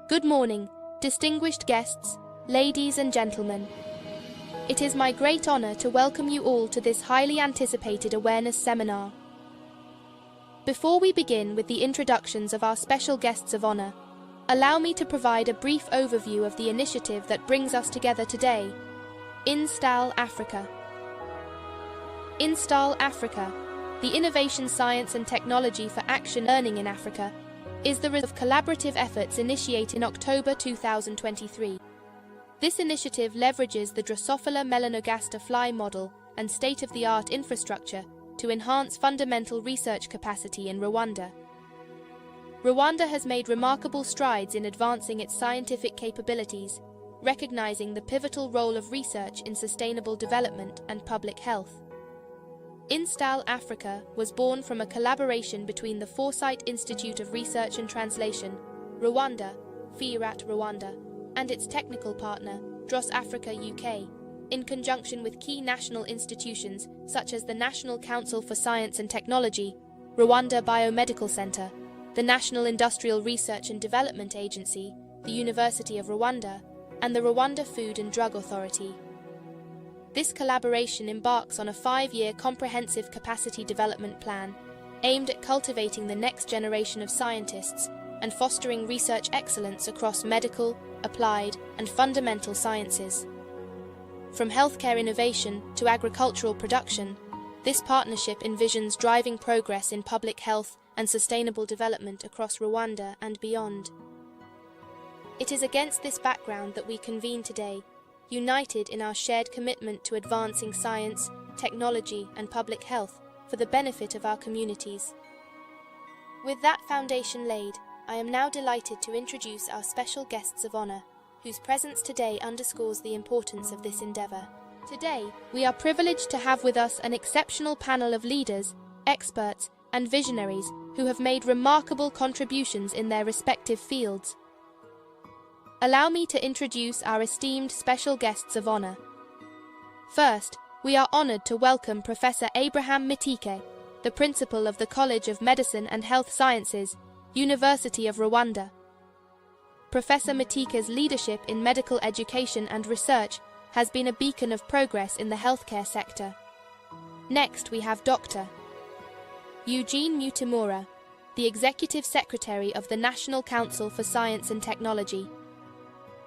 Good morning, distinguished guests, ladies and gentlemen. It is my great honor to welcome you all to this highly anticipated awareness seminar. Before we begin with the introductions of our special guests of honor, allow me to provide a brief overview of the initiative that brings us together today. Install Africa. Install Africa, the Innovation Science and Technology for Action Learning in Africa, is the result of collaborative efforts initiated in October 2023. This initiative leverages the Drosophila melanogaster fly model and state-of-the-art infrastructure to enhance fundamental research capacity in Rwanda. Rwanda has made remarkable strides in advancing its scientific capabilities, recognizing the pivotal role of research in sustainable development and public health. Install Africa was born from a collaboration between the Foresight Institute of Research and Translation, Rwanda, FIRAT Rwanda, and its technical partner, DROS Africa UK, in conjunction with key national institutions such as the National Council for Science and Technology, Rwanda Biomedical Center, the National Industrial Research and Development Agency, the University of Rwanda, and the Rwanda Food and Drug Authority. This collaboration embarks on a 5-year comprehensive capacity development plan aimed at cultivating the next generation of scientists and fostering research excellence across medical, applied, and fundamental sciences. From healthcare innovation to agricultural production, this partnership envisions driving progress in public health and sustainable development across Rwanda and beyond. It is against this background that we convene today, united in our shared commitment to advancing science, technology, and public health for the benefit of our communities. With that foundation laid, I am now delighted to introduce our special guests of honor, whose presence today underscores the importance of this endeavor. Today, we are privileged to have with us an exceptional panel of leaders, experts, and visionaries who have made remarkable contributions in their respective fields. Allow me to introduce our esteemed special guests of honor. First, we are honored to welcome Professor Abraham Mitike, the Principal of the College of Medicine and Health Sciences, University of Rwanda. Professor Mitike's leadership in medical education and research has been a beacon of progress in the healthcare sector. Next, we have Dr. Eugene Mutimura, the Executive Secretary of the National Council for Science and Technology.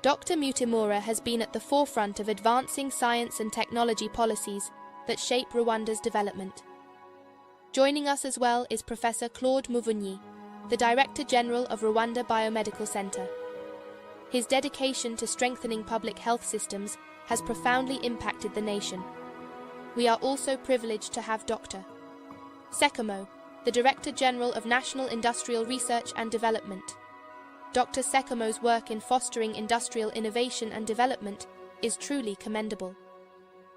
Dr. Mutimura has been at the forefront of advancing science and technology policies that shape Rwanda's development. Joining us as well is Professor Claude Muvunyi, the Director General of Rwanda Biomedical Center. His dedication to strengthening public health systems has profoundly impacted the nation. We are also privileged to have Dr. Sekamo, the Director General of National Industrial Research and Development. Dr. Sekamo's work in fostering industrial innovation and development is truly commendable.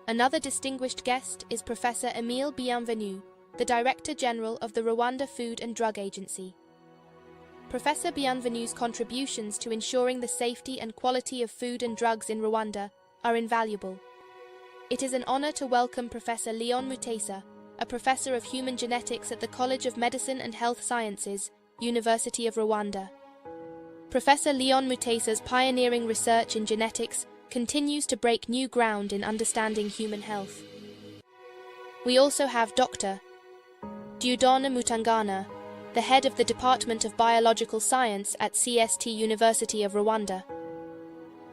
Another distinguished guest is Professor Emile Bienvenu, the Director General of the Rwanda Food and Drug Agency. Professor Bienvenu's contributions to ensuring the safety and quality of food and drugs in Rwanda are invaluable. It is an honor to welcome Professor Leon Mutesa, a professor of human genetics at the College of Medicine and Health Sciences, University of Rwanda. Professor Leon Mutesa's pioneering research in genetics continues to break new ground in understanding human health. We also have Dr. Dieudonné Mutangana, the head of the Department of Biological Science at CST University of Rwanda.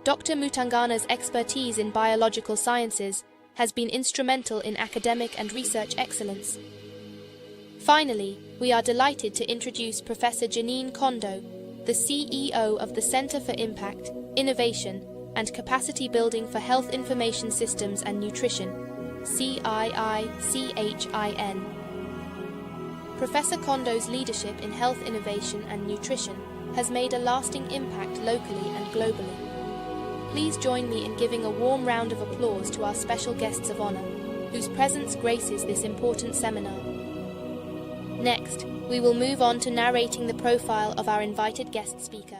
Dr. Mutangana's expertise in biological sciences has been instrumental in academic and research excellence. Finally, we are delighted to introduce Professor Janine Kondo, the CEO of the Center for Impact, Innovation, and Capacity Building for Health Information Systems and Nutrition, CIICHIN. Professor Kondo's leadership in health innovation and nutrition has made a lasting impact locally and globally. Please join me in giving a warm round of applause to our special guests of honor, whose presence graces this important seminar. Next, we will move on to narrating the profile of our invited guest speaker.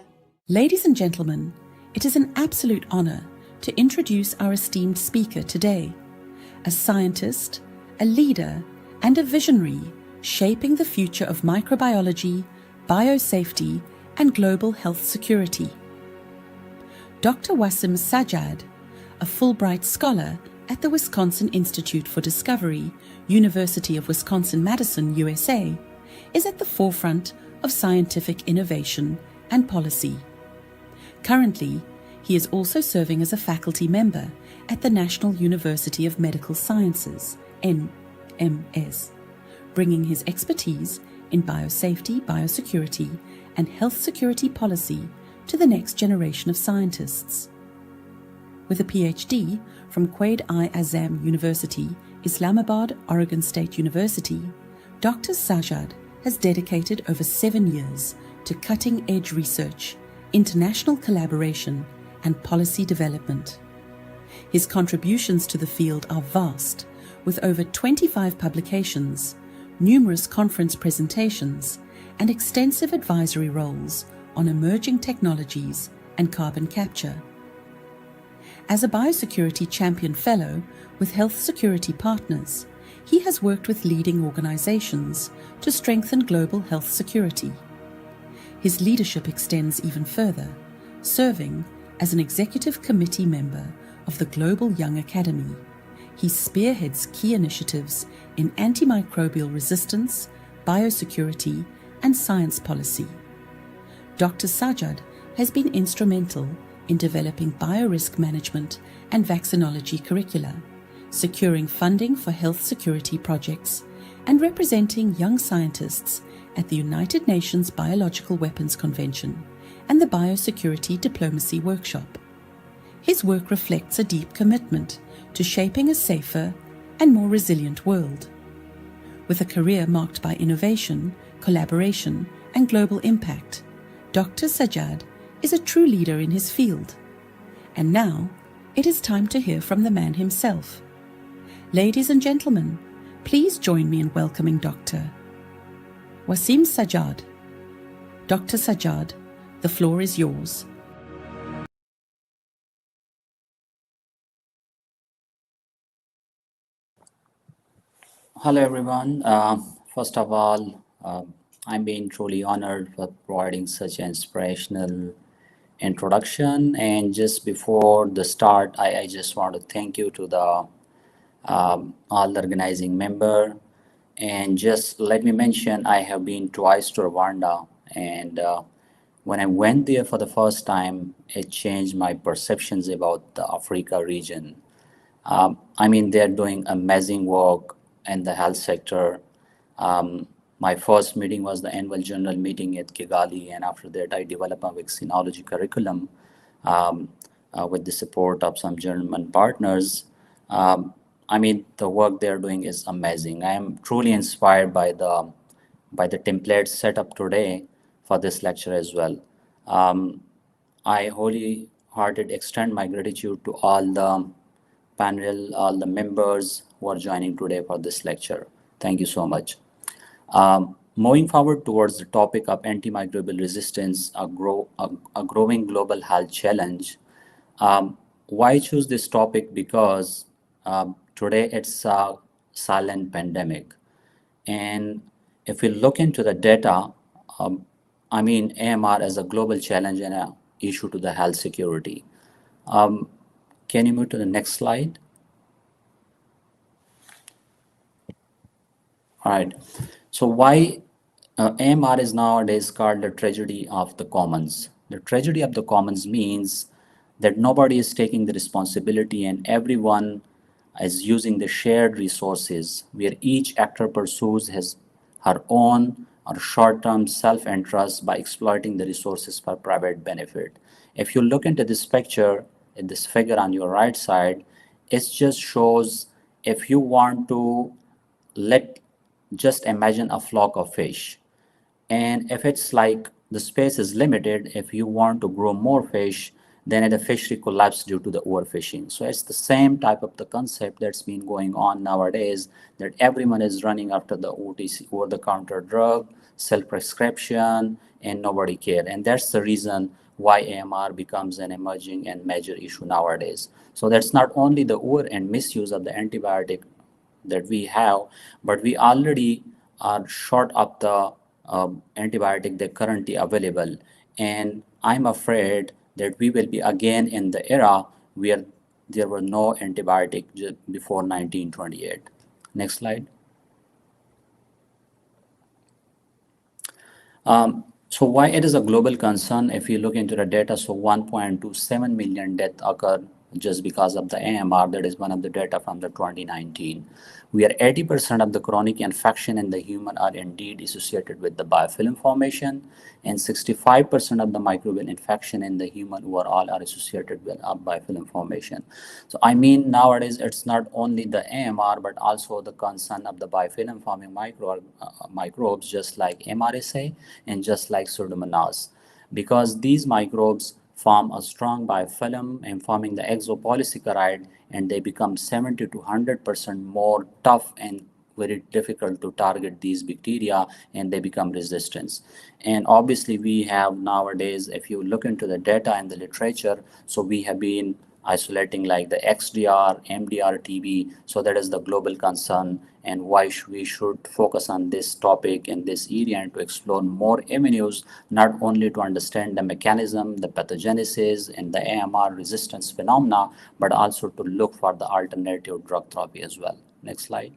Ladies and gentlemen, it is an absolute honor to introduce our esteemed speaker today, a scientist, a leader, and a visionary shaping the future of microbiology, biosafety, and global health security. Dr. Wasim Sajjad, a Fulbright scholar at the Wisconsin Institute for Discovery, University of Wisconsin-Madison, USA, is at the forefront of scientific innovation and policy. Currently, he is also serving as a faculty member at the National University of Medical Sciences, NMS, bringing his expertise in biosafety, biosecurity, and health security policy to the next generation of scientists. With a PhD from Quaid-i-Azam University, Islamabad, Oregon State University, Dr. Sajjad has dedicated over 7 years to cutting-edge research, international collaboration, and policy development. His contributions to the field are vast, with over 25 publications, numerous conference presentations, and extensive advisory roles on emerging technologies and carbon capture. As a Biosecurity Champion Fellow with Health Security Partners, he has worked with leading organizations to strengthen global health security. His leadership extends even further, serving as an executive committee member of the Global Young Academy. He spearheads key initiatives in antimicrobial resistance, biosecurity, and science policy. Dr. Sajjad has been instrumental in developing biorisk management and vaccinology curricula, securing funding for health security projects, and representing young scientists at the United Nations Biological Weapons Convention and the Biosecurity Diplomacy Workshop. His work reflects a deep commitment to shaping a safer and more resilient world. With a career marked by innovation, collaboration, and global impact, Dr. Sajjad is a true leader in his field. And now, it is time to hear from the man himself. Ladies and gentlemen, please join me in welcoming Dr. Wasim Sajjad. Dr. Sajjad, the floor is yours. Hello, everyone. First of all, I'm being truly honored for providing such an inspirational introduction. And just before the start, I just want to thank you to the all the organizing member. And just let me mention, I have been twice to Rwanda, and when I went there for the first time, it changed my perceptions about the Africa region. I mean, they're doing amazing work in the health sector. My first meeting was the annual general meeting at Kigali, and after that, I developed a vaccinology curriculum with the support of some German partners. I mean, the work they're doing is amazing. I am truly inspired by the template set up today for this lecture as well. I wholehearted extend my gratitude to all the panel, all the members who are joining today for this lecture. Thank you so much. Moving forward towards the topic of antimicrobial resistance, a growing global health challenge. Why choose this topic? Because today it's a silent pandemic. And if we look into the data, I mean, AMR is a global challenge and an issue to the health security. Can you move to the next slide? All right. So why AMR is nowadays called the tragedy of the commons. The tragedy of the commons means that nobody is taking the responsibility and everyone is using the shared resources where each actor pursues her own or short-term self-interest by exploiting the resources for private benefit. If you look into this picture, in this figure on your right side, it just shows if you want to let just imagine a flock of fish, and if it's like the space is limited, if you want to grow more fish, then the fishery collapse due to the overfishing. So it's the same type of the concept that's been going on nowadays, that everyone is running after the OTC, over the counter drug, self prescription, and nobody care. And that's the reason why AMR becomes an emerging and major issue nowadays. So that's not only the over and misuse of the antibiotic that we have, but we already are short of the antibiotic that currently available. And I'm afraid that we will be again in the era where there were no antibiotic before 1928. Next slide. So why it is a global concern? If you look into the data, so 1.27 million deaths occur just because of the AMR. That is one of the data from the 2019. Where 80% of the chronic infection in the human are indeed associated with the biofilm formation, and 65% of the microbial infection in the human overall are associated with biofilm formation. So I mean, nowadays it's not only the AMR but also the concern of the biofilm forming microbes, just like MRSA and just like Pseudomonas, because these microbes form a strong biofilm and forming the exopolysaccharide, and they become 70 to 100% more tough and very difficult to target these bacteria, and they become resistant. And obviously we have nowadays, if you look into the data and the literature, so we have been isolating like the XDR, MDR TB. So that is the global concern, and why we should focus on this topic in this area and to explore more avenues, not only to understand the mechanism, the pathogenesis, and the AMR resistance phenomena, but also to look for the alternative drug therapy as well. Next slide.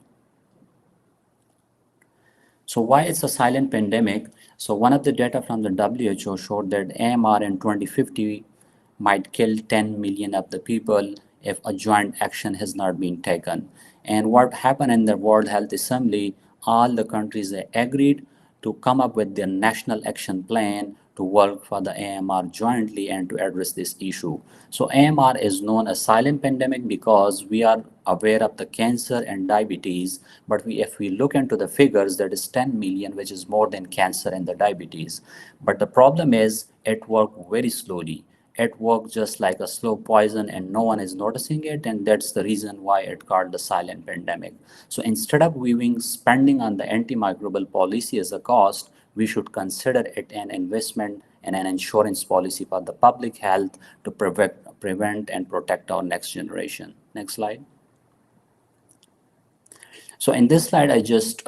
So why it's a silent pandemic? So one of the data from the WHO showed that AMR in 2050 might kill 10 million of the people if a joint action has not been taken. And what happened in the World Health Assembly, all the countries agreed to come up with their national action plan to work for the AMR jointly and to address this issue. So AMR is known as silent pandemic because we are aware of the cancer and diabetes, but if we look into the figures, that is 10 million, which is more than cancer and the diabetes. But the problem is it works very slowly. It works just like a slow poison and no one is noticing it, and that's the reason why it called the silent pandemic. So instead of viewing spending on the antimicrobial policy as a cost, we should consider it an investment and an insurance policy for the public health to prevent and protect our next generation. Next slide. So in this slide, I just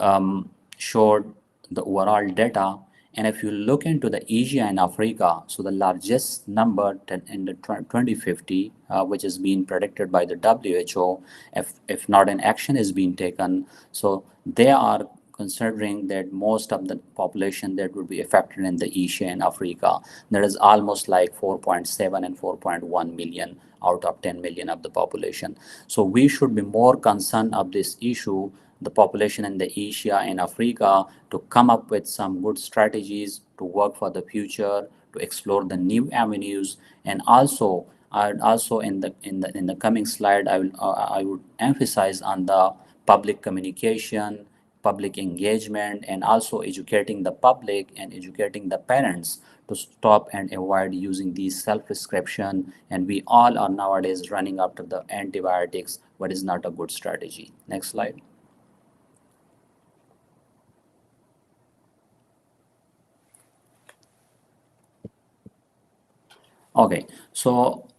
showed the overall data. And if you look into the Asia and Africa, so the largest number in the 2050, which is being predicted by the WHO, if not an action is being taken, so they are considering that most of the population that would be affected in the Asia and Africa, that is almost like 4.7 and 4.1 million out of 10 million of the population. So we should be more concerned of this issue, the population in the Asia and Africa, to come up with some good strategies to work for the future, to explore the new avenues, and also in the coming slide I would emphasize on the public communication, public engagement, and also educating the public and educating the parents to stop and avoid using these self-prescription. And we all are nowadays running after the antibiotics, what is not a good strategy. Next slide. Okay, so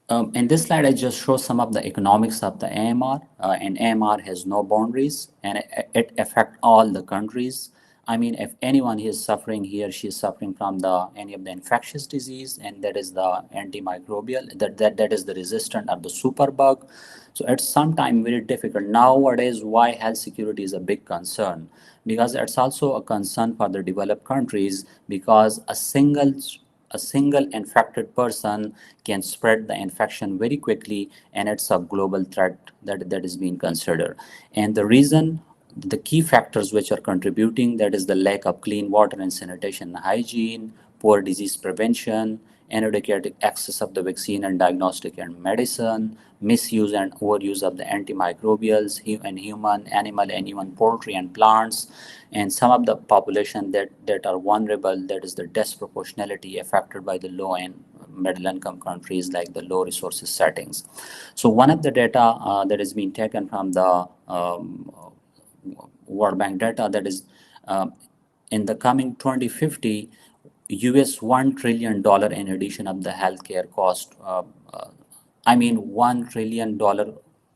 in this slide, I just show some of the economics of the AMR, and AMR has no boundaries, and it affects all the countries. I mean, if anyone is suffering, he or she is suffering from any of the infectious disease, and that is the antimicrobial, that is the resistant or the superbug. So it's sometimes very difficult. Nowadays, why health security is a big concern? Because it's also a concern for the developed countries, because a single infected person can spread the infection very quickly, and it's a global threat that is being considered. And the key factors which are contributing, that is the lack of clean water and sanitation and hygiene, poor disease prevention, inadequate access of the vaccine and diagnostic and medicine, misuse and overuse of the antimicrobials in human, animal, and even poultry and plants, and some of the population that are vulnerable, that is the disproportionality affected by the low and middle income countries like the low resources settings. So one of the data that has been taken from the World Bank data, that is in the coming 2050, US $1 trillion in addition of the healthcare cost. I mean, $1 trillion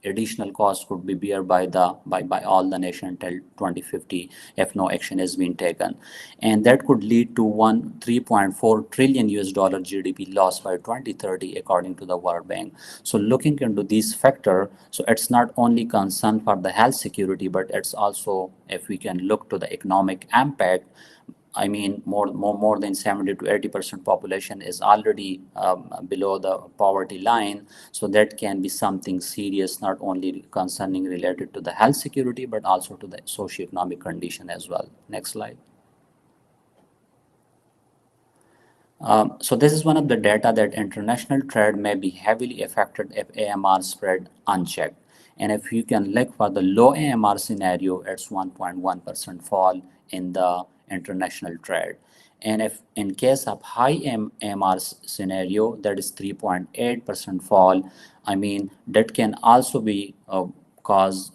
additional cost could be bear by all the nation till 2050 if no action is being taken, and that could lead to 3.4 trillion US dollar GDP loss by 2030 according to the World Bank. So looking into these factor, so it's not only concern for the health security, but it's also, if we can look to the economic impact, I mean, more than 70 to 80% population is already below the poverty line. So that can be something serious, not only concerning related to the health security, but also to the socioeconomic condition as well. Next slide. So this is one of the data that international trade may be heavily affected if AMR spread unchecked. And if you can look for the low AMR scenario, it's 1.1% fall in the international trade. And if in case of high AMR scenario, that is 3.8% fall, I mean, that can also be cause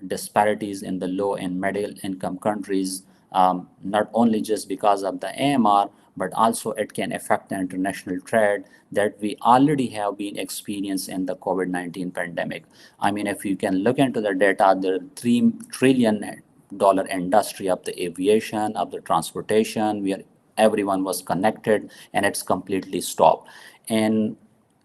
disparities in the low and middle income countries, not only just because of the AMR, but also it can affect the international trade that we already have been experienced in the COVID-19 pandemic. I mean, if you can look into the data, the $3 trillion industry of the aviation, of the transportation, where everyone was connected, and it's completely stopped. And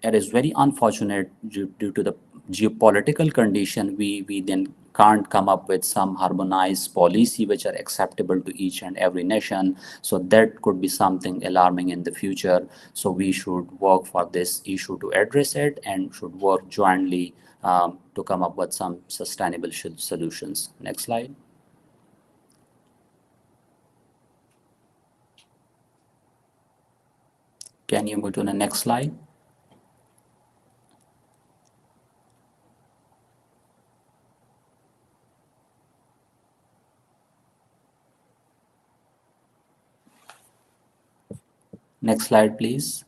it is very unfortunate due to the geopolitical condition, we then can't come up with some harmonized policy which are acceptable to each and every nation. So that could be something alarming in the future. So we should work for this issue to address it and should work jointly to come up with some sustainable solutions. Next slide. Can you move to the next slide? Next slide, please.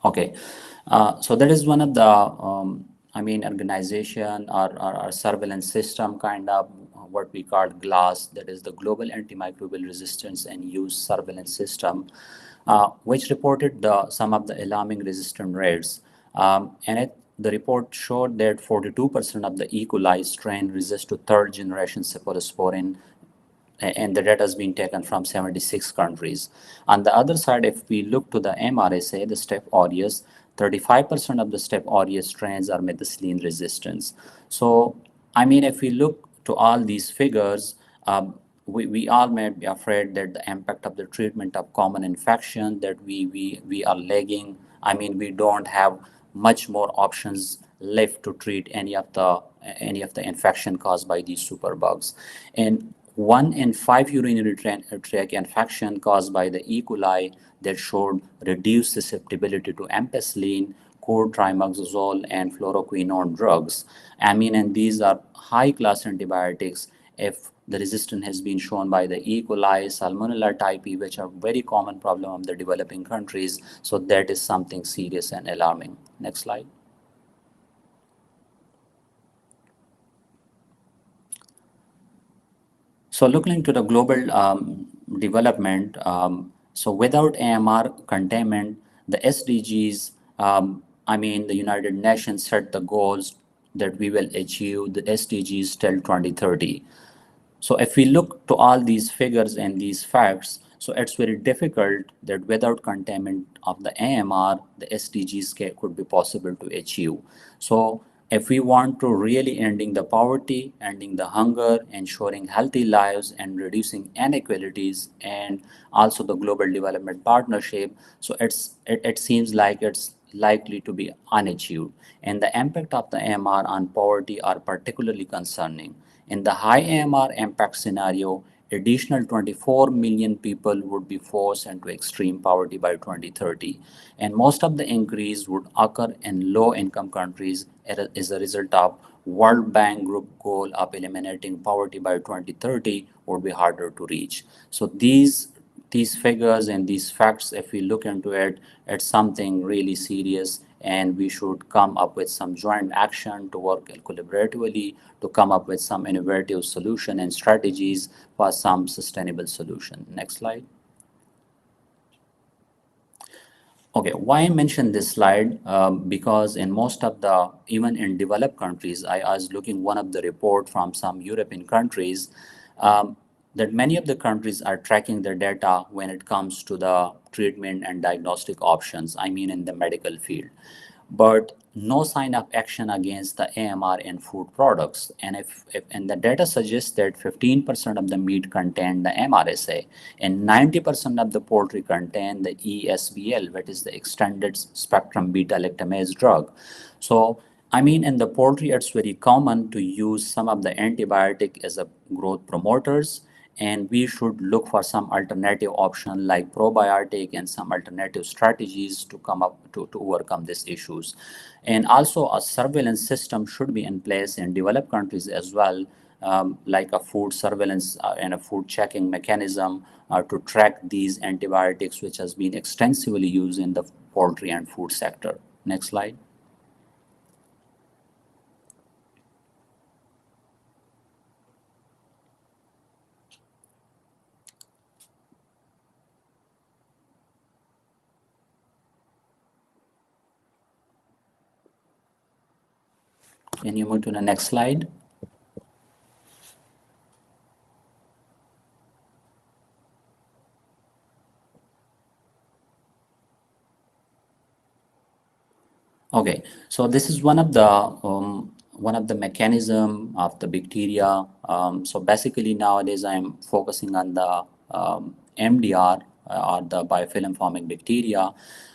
Okay, so that is one of the, organization or surveillance system kind of what we call GLASS, that is the Global Antimicrobial Resistance and Use Surveillance System, which reported some of the alarming resistant rates. The report showed that 42% of the E. coli strain resist to third generation cephalosporin, and the data has been taken from 76 countries. On the other side, if we look to the MRSA, the Staph aureus, 35% of the Staph aureus strains are methicillin resistance. So, I mean, if we look to all these figures, we all may be afraid that the impact of the treatment of common infection that we are lagging. I mean, we don't have much more options left to treat any of the infection caused by these superbugs. And 1 in 5 urinary tract infection caused by the E. coli that showed reduced susceptibility to ampicillin, chlorotrimazole, and fluoroquinone drugs. I mean, and these are high-class antibiotics if the resistance has been shown by the E. coli, Salmonella typhi, which are very common problem of the developing countries. So that is something serious and alarming. Next slide. So looking into the global development, so without AMR containment, the SDGs, the United Nations set the goals that we will achieve the SDGs till 2030. So if we look to all these figures and these facts, so it's very difficult that without containment of the AMR, the SDGs could be possible to achieve. So if we want to really ending the poverty, ending the hunger, ensuring healthy lives, and reducing inequalities, and also the global development partnership, so it seems like it's likely to be unachieved. And the impact of the AMR on poverty are particularly concerning. In the high AMR impact scenario, additional 24 million people would be forced into extreme poverty by 2030. And most of the increase would occur in low-income countries as a result of World Bank Group goal of eliminating poverty by 2030 would be harder to reach. So these figures and these facts, if we look into it, it's something really serious, and we should come up with some joint action to work collaboratively to come up with some innovative solution and strategies for some sustainable solution. Next slide. Okay, why I mentioned this slide? Because in most of the, even in developed countries, I was looking one of the report from some European countries, um, that many of the countries are tracking their data when it comes to the treatment and diagnostic options, I mean in the medical field, but no sign of action against the AMR in food products. And if and the data suggests that 15% of the meat contain the MRSA and 90% of the poultry contain the ESBL, which is the extended spectrum beta lactamase drug. So I mean, in the poultry, it's very common to use some of the antibiotic as a growth promoters, and we should look for some alternative option like probiotic and some alternative strategies to come up to overcome these issues. And also a surveillance system should be in place in developed countries as well, like a food surveillance and a food checking mechanism to track these antibiotics, which has been extensively used in the poultry and food sector. Next slide. Can you move to the next slide? Okay, so this is one of the mechanism of the bacteria. So basically nowadays I'm focusing on the MDR or the biofilm forming bacteria.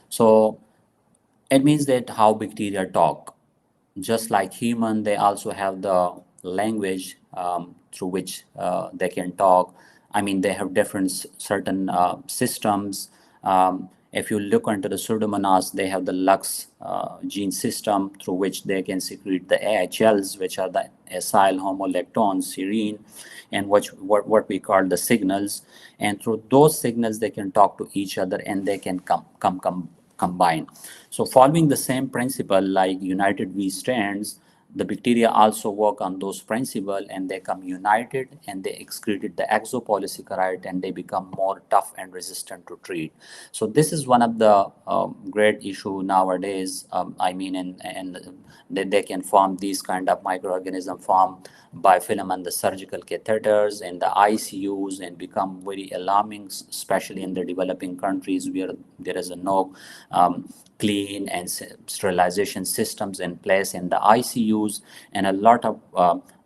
So it means that how bacteria talk. Just like human, they also have the language through which they can talk. I mean, they have different certain systems. If you look into the Pseudomonas, they have the Lux gene system through which they can secrete the AHLs, which are the acyl homolactones, serine, and what we call the signals. And through those signals, they can talk to each other and they can combine. So following the same principle like united we stands, the bacteria also work on those principles and they come united and they excreted the exopolysaccharide and they become more tough and resistant to treat. So this is one of the great issue nowadays. I mean, and they can form these kind of microorganism form biofilm on the surgical catheters and the ICUs and become very alarming, especially in the developing countries where there is a no clean and sterilization systems in place in the ICUs, and a lot of,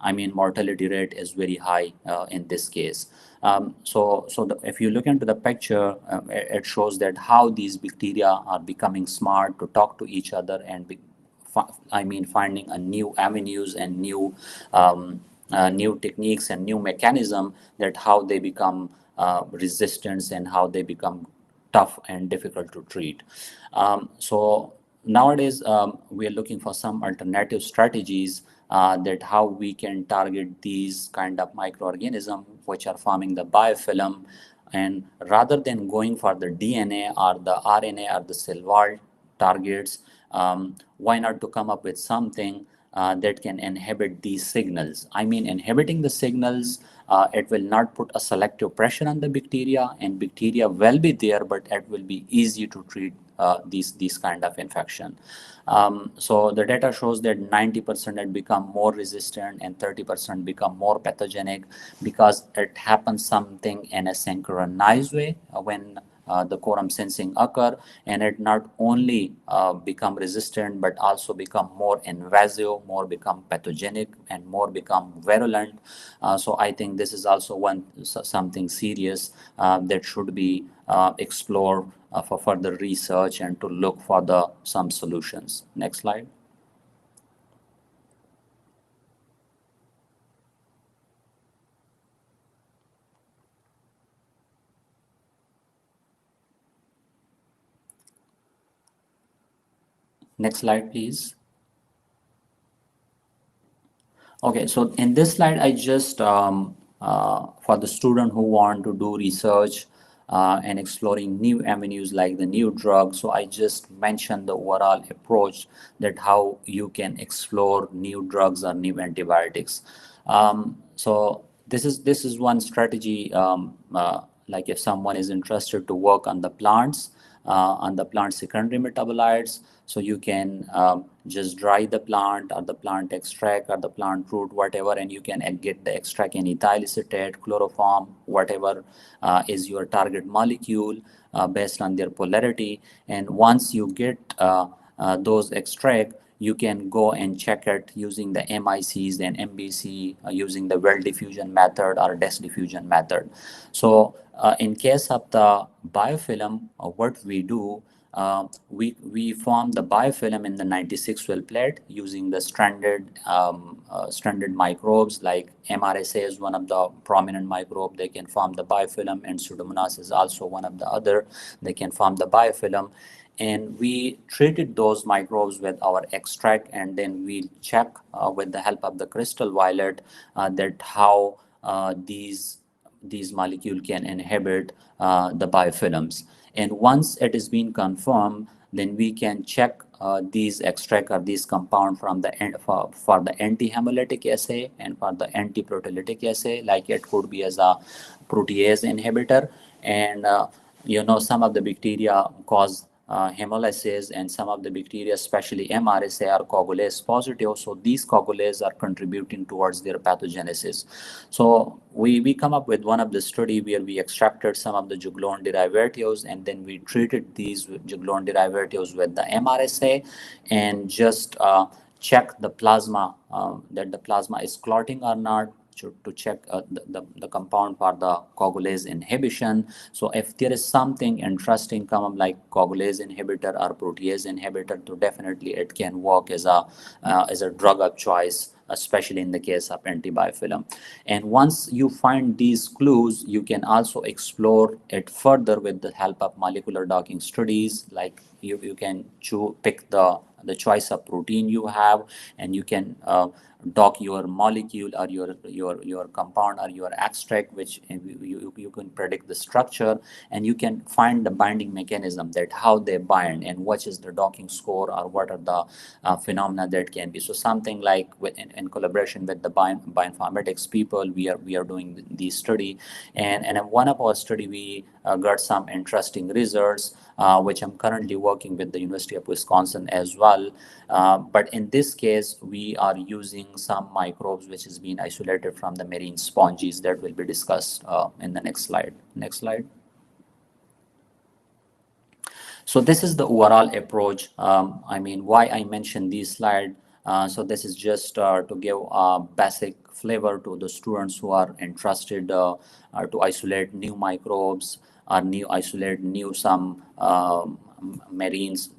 I mean, mortality rate is very high in this case. If you look into the picture, it shows that how these bacteria are becoming smart to talk to each other and finding a new avenues and new techniques and new mechanism that how they become resistant and how they become tough and difficult to treat. So nowadays, we are looking for some alternative strategies that how we can target these kind of microorganisms which are forming the biofilm. And rather than going for the DNA or the RNA or the cell wall targets, why not to come up with something that can inhibit these signals? I mean, inhibiting the signals, it will not put a selective pressure on the bacteria, and bacteria will be there, but it will be easy to treat these kind of infection. So the data shows that 90% had become more resistant and 30% become more pathogenic because it happens something in a synchronized way when the quorum sensing occur, and it not only become resistant but also become more invasive, more become pathogenic, and more become virulent. So I think this is also something serious that should be explored for further research and to look for some solutions. Next slide. Next slide, please. Okay, so in this slide, I just, for the student who want to do research and exploring new avenues like the new drugs, so I just mentioned the overall approach that how you can explore new drugs or new antibiotics. So this is one strategy, like if someone is interested to work on the plants, on the plant secondary metabolites. So you can just dry the plant or the plant extract or the plant root, whatever, and you can get the extract in ethyl acetate, chloroform, whatever is your target molecule based on their polarity. And once you get those extract, you can go and check it using the MICs and MBC, using the well diffusion method or dust diffusion method. So in case of the biofilm, what we do, we form the biofilm in the 96 well plate using the standard microbes like MRSA is one of the prominent microbe. They can form the biofilm, and Pseudomonas is also one of the other. They can form the biofilm, and we treated those microbes with our extract, and then we check with the help of the crystal violet that how these molecules can inhibit the biofilms. And once it is being confirmed, then we can check these extract or these compound from the for the anti-hemolytic assay and for the anti-proteolytic assay, like it could be as a protease inhibitor. And some of the bacteria cause hemolysis, and some of the bacteria, especially MRSA, are coagulase positive. So these coagulase are contributing towards their pathogenesis. So we come up with one of the study where we extracted some of the juglone derivatives, and then we treated these juglone derivatives with the MRSA and just check the plasma, that the plasma is clotting or not, to check the compound for the coagulase inhibition. So if there is something interesting come up like coagulase inhibitor or protease inhibitor, so definitely it can work as a drug of choice, especially in the case of antibiofilm. And once you find these clues, you can also explore it further with the help of molecular docking studies. Like you can pick the choice of protein you have, and you can dock your molecule or your compound or your extract, which you can predict the structure, and you can find the binding mechanism, that how they bind and what is the docking score, or what are the phenomena that can be. So something like in collaboration with the bioinformatics people, we are doing this study, and in one of our study we got some interesting results, which I'm currently working with the University of Wisconsin as well. But in this case, we are using some microbes which is being isolated from the marine sponges that will be discussed in the next slide. Next slide. So this is the overall approach. Why I mentioned this slide. So this is just to give a basic flavor to the students who are interested to isolate new microbes or isolate some marines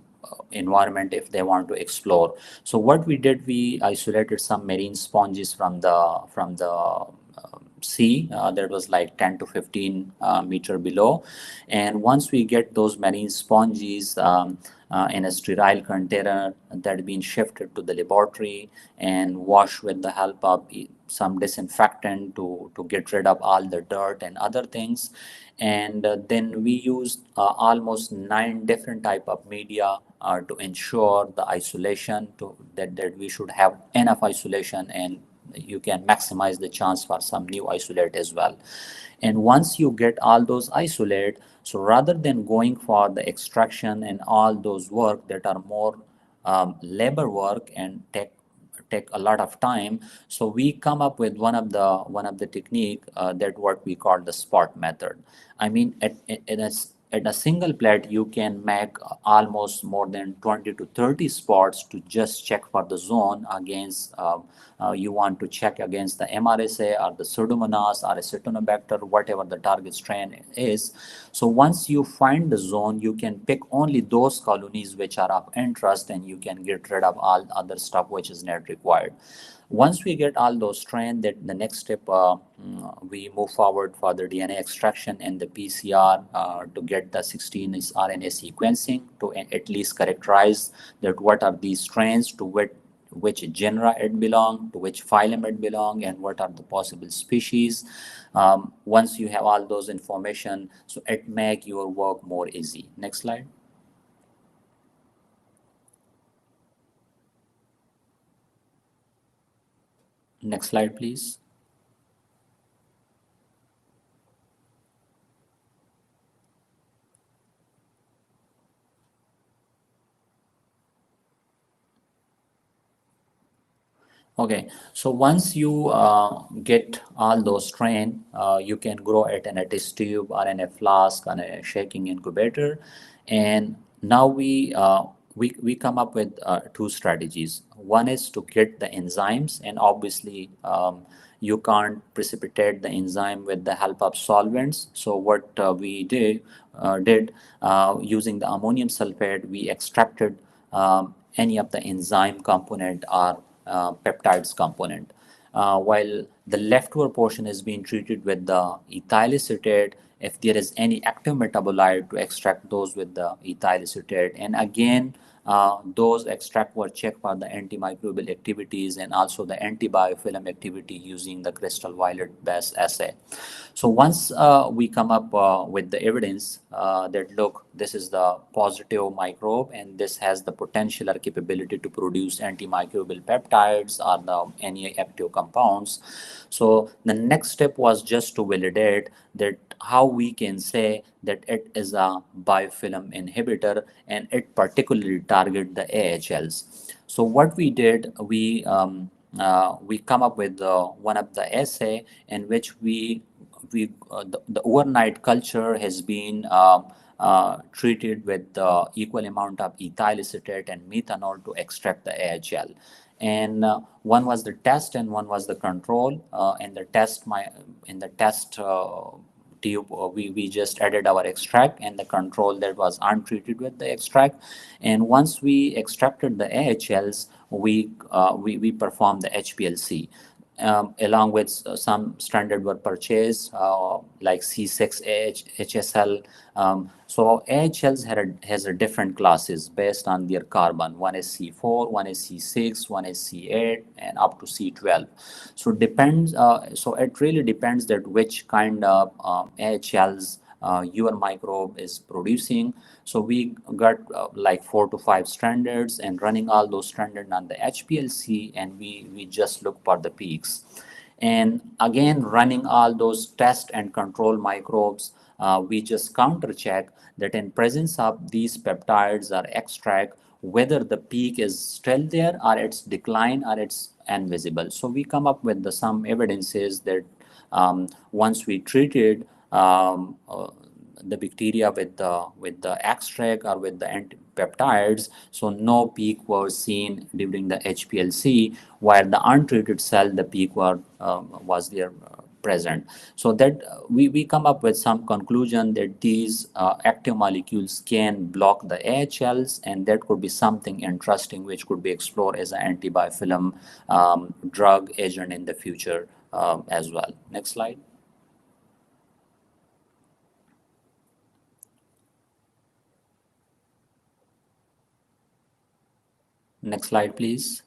environment if they want to explore. So what we did, we isolated some marine sponges from the sea that was like 10 to 15 meter below. And once we get those marine sponges in a sterile container, that been shifted to the laboratory and washed with the help of some disinfectant to get rid of all the dirt and other things. And then we used almost 9 different type of media to ensure the isolation, that we should have enough isolation, and you can maximize the chance for some new isolate as well. And once you get all those isolate, so rather than going for the extraction and all those work that are more labor work and take a lot of time, so we come up with one of the technique that what we call the spot method. At a single plate, you can make almost more than 20 to 30 spots to just check for the zone against, you want to check against the MRSA or the Pseudomonas or Acetobacter, whatever the target strain is. So once you find the zone, you can pick only those colonies which are of interest, and you can get rid of all other stuff which is not required. Once we get all those strains, that the next step, we move forward for the DNA extraction and the PCR to get the 16 RNA sequencing to at least characterize that what are these strains, to which genera it belong, to which phylum it belong, and what are the possible species. Once you have all those information, so it make your work more easy. Next slide. Next slide, please. Okay, so once you get all those strain, you can grow it in a test tube or in a flask on a shaking incubator, and now we come up with two strategies. One is to get the enzymes, and obviously you can't precipitate the enzyme with the help of solvents. So what we did using the ammonium sulfate, we extracted any of the enzyme component or peptides component. While the leftover portion is being treated with the ethyl acetate, if there is any active metabolite, to extract those with the ethyl acetate. And again, those extract were checked for the antimicrobial activities and also the anti-biofilm activity using the crystal violet based assay. So once we come up with the evidence that look, this is the positive microbe and this has the potential or capability to produce antimicrobial peptides or any active compounds. So the next step was just to validate that how we can say that it is a biofilm inhibitor and it particularly target the AHLs. So what we did, we come up with one of the assay in which the overnight culture has been treated with the equal amount of ethyl acetate and methanol to extract the AHL. And one was the test and one was the control. In the test tube, we just added our extract, and the control that was untreated with the extract. And once we extracted the AHLs, we performed the HPLC. Along with some standard were purchased like C6 HSL. So AHLs has a different classes based on their carbon. One is C4, one is C6, one is C8, and up to C12. So depends. So it really depends that which kind of AHLs your microbe is producing. So we got like 4 to 5 standards and running all those standards on the HPLC, and we just look for the peaks. And again, running all those test and control microbes, we just counter check that in presence of these peptides or extract, whether the peak is still there or it's decline or it's invisible. So we come up with some evidences that once we treated the bacteria with the extract or with the antipeptides, so no peak was seen during the HPLC, while the untreated cell, the peak was there present. So that we come up with some conclusion that these active molecules can block the AHLs, and that could be something interesting which could be explored as an antibiofilm drug agent in the future as well. Next slide. Next slide, please.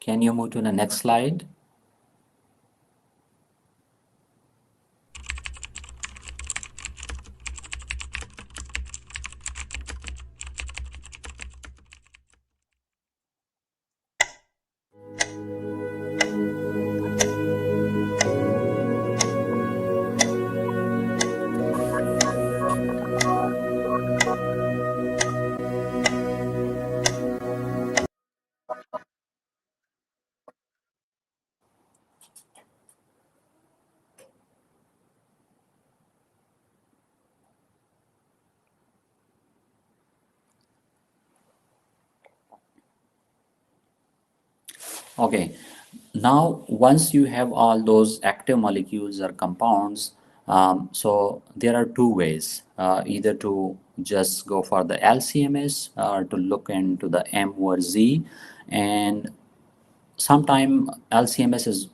Can you move to the next slide? Okay, now once you have all those active molecules or compounds, so there are two ways, either to just go for the LCMS or to look into the M or Z. And sometime LCMS is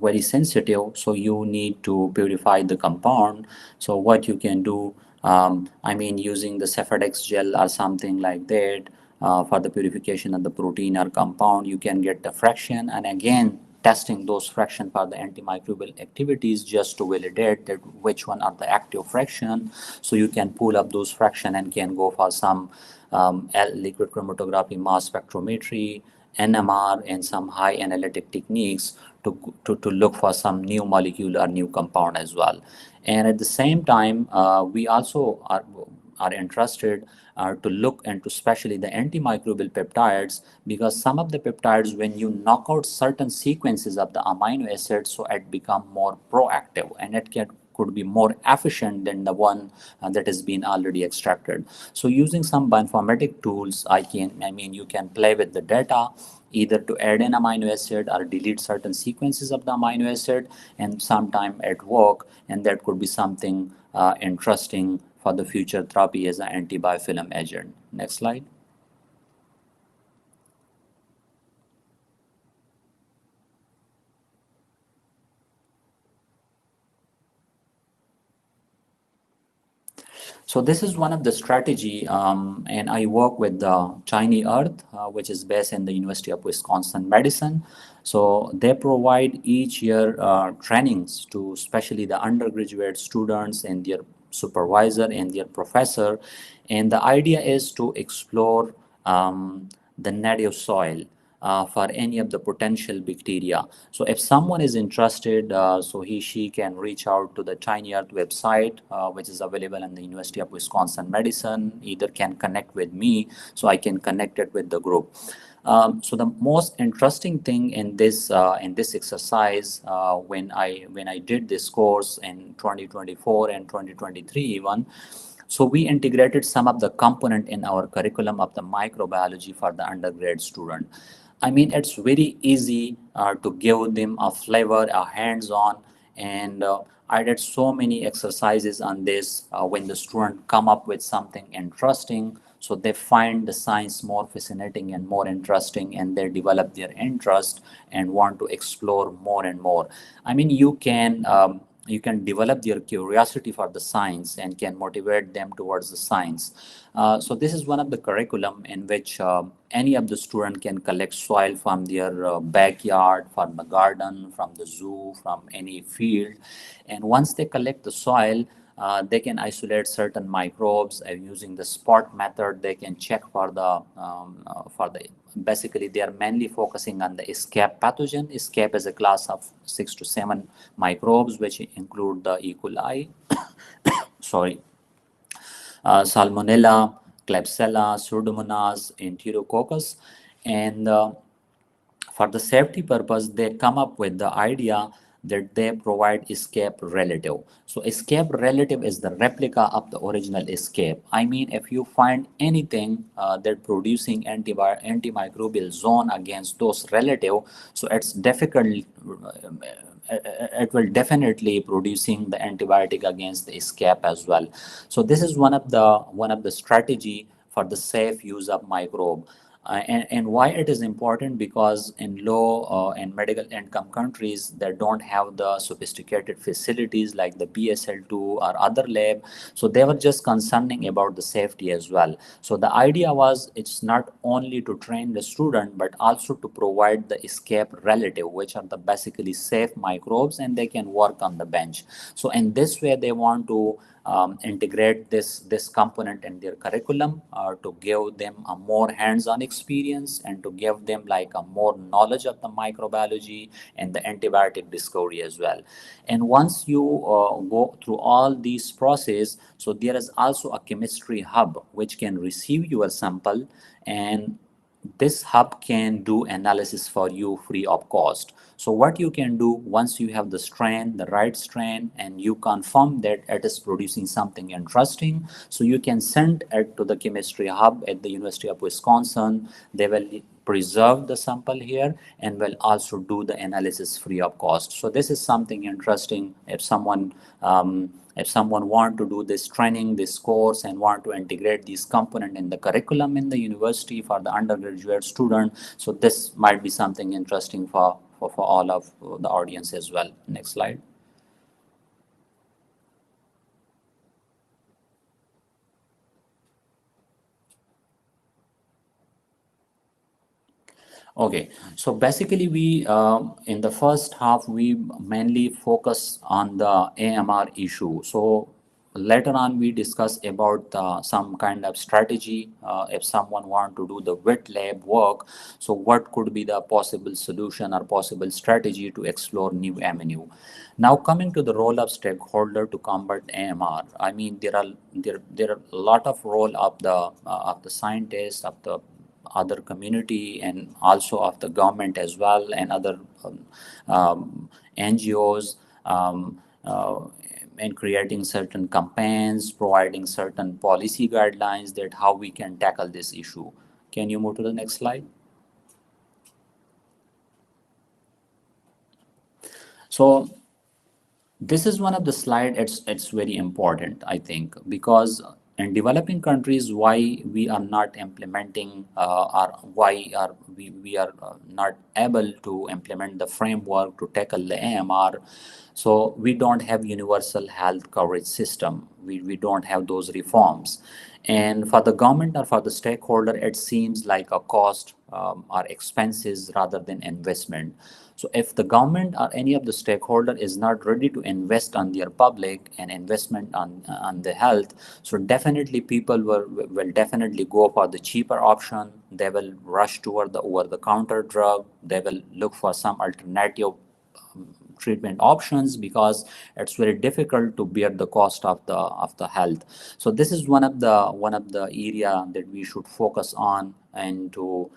very sensitive, so you need to purify the compound. So what you can do, I mean, using the Cephadex gel or something like that for the purification of the protein or compound, you can get the fraction, and again testing those fraction for the antimicrobial activities just to validate that which one are the active fraction. So you can pull up those fraction and can go for some liquid chromatography mass spectrometry NMR, and some high analytic techniques to look for some new molecule or new compound as well. And at the same time, we also are interested to look into especially the antimicrobial peptides, because some of the peptides, when you knock out certain sequences of the amino acids, so it become more proactive and it could be more efficient than the one that has been already extracted. So using some bioinformatic tools, I mean, you can play with the data either to add an amino acid or delete certain sequences of the amino acid, and sometime at work, and that could be something interesting for the future therapy as an anti-biofilm agent. Next slide. So this is one of the strategy, and I work with the Chinese Earth, which is based in the University of Wisconsin Medicine. So they provide each year trainings to especially the undergraduate students and their supervisor and their professor, and the idea is to explore the native soil for any of the potential bacteria. So if someone is interested, so she can reach out to the Tiny Earth website, which is available in the University of Wisconsin Medicine. Either can connect with me, so I can connect it with the group. So the most interesting thing in this exercise, when I did this course in 2024 and 2023 even, so we integrated some of the component in our curriculum of the microbiology for the undergrad student. I mean, it's very easy to give them a flavor, a hands-on, and I did so many exercises on this when the student come up with something interesting. So they find the science more fascinating and more interesting, and they develop their interest and want to explore more and more. I mean, you can develop their curiosity for the science and can motivate them towards the science. So this is one of the curriculum in which any of the student can collect soil from their backyard, from the garden, from the zoo, from any field. And once they collect the soil, they can isolate certain microbes using the spot method. They can check for the basically they are mainly focusing on the escape pathogen. Escape is a class of 6 to 7 microbes, which include the E. coli, sorry, Salmonella, Klebsiella, Pseudomonas, Enterococcus, and for the safety purpose, they come up with the idea that they provide escape relative. So escape relative is the replica of the original escape. I mean, if you find anything that producing antimicrobial zone against those relative, so it's difficult. It will definitely producing the antibiotic against the escape as well. So this is one of the strategy for the safe use of microbe. And why it is important, because in low and middle income countries that don't have the sophisticated facilities like the BSL2 or other lab, so they were just concerning about the safety as well. So the idea was it's not only to train the student but also to provide the escape relative, which are the basically safe microbes, and they can work on the bench. So in this way they want to integrate this component in their curriculum to give them a more hands-on experience and to give them like a more knowledge of the microbiology and the antibiotic discovery as well. And once you go through all these process, so there is also a chemistry hub which can receive your sample, and this hub can do analysis for you free of cost. So what you can do, once you have the strain, the right strain, and you confirm that it is producing something interesting, so you can send it to the chemistry hub at the University of Wisconsin. They will preserve the sample here and will also do the analysis free of cost. So this is something interesting if someone want to do this training, this course, and want to integrate these component in the curriculum in the university for the undergraduate student. So this might be something interesting for all of the audience as well. Next slide. Okay, so basically we in the first half we mainly focus on the AMR issue. So later on we discuss about some kind of strategy if someone want to do the wet lab work, so what could be the possible solution or possible strategy to explore new avenue. Now coming to the role of stakeholder to combat AMR, I mean there are a lot of role of the scientists, of the other community, and also of the government as well, and other NGOs, in creating certain campaigns, providing certain policy guidelines that how we can tackle this issue. Can you move to the next slide? So this is one of the slide. It's very important, I think, because in developing countries, why we are not implementing or why are we are not able to implement the framework to tackle the AMR. So we don't have universal health coverage system. We don't have those reforms. And for the government or for the stakeholder, it seems like a cost or expenses rather than investment. So if the government or any of the stakeholder is not ready to invest on their public and investment on the health, so definitely people will definitely go for the cheaper option. They will rush toward the over-the-counter drug. They will look for some alternative treatment options because it's very difficult to bear the cost of the health. So this is one of the area that we should focus on, and to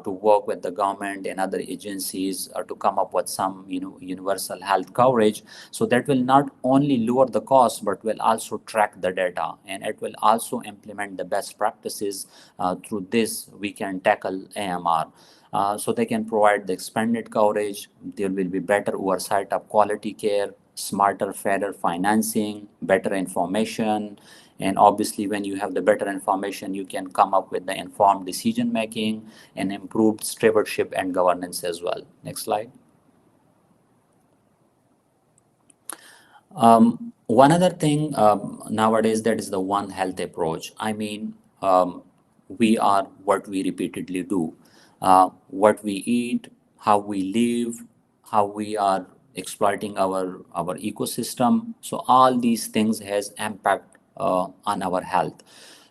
work with the government and other agencies to come up with some universal health coverage, so that will not only lower the cost but will also track the data, and it will also implement the best practices. Through this we can tackle AMR. So they can provide the expanded coverage. There will be better oversight of quality care, smarter, fairer financing, better information. And obviously, when you have the better information, you can come up with the informed decision making and improved stewardship and governance as well. Next slide. One other thing nowadays, that is the One Health approach. I mean, we are what we repeatedly do, what we eat, how we live, how we are exploiting our ecosystem. So all these things has impact on our health.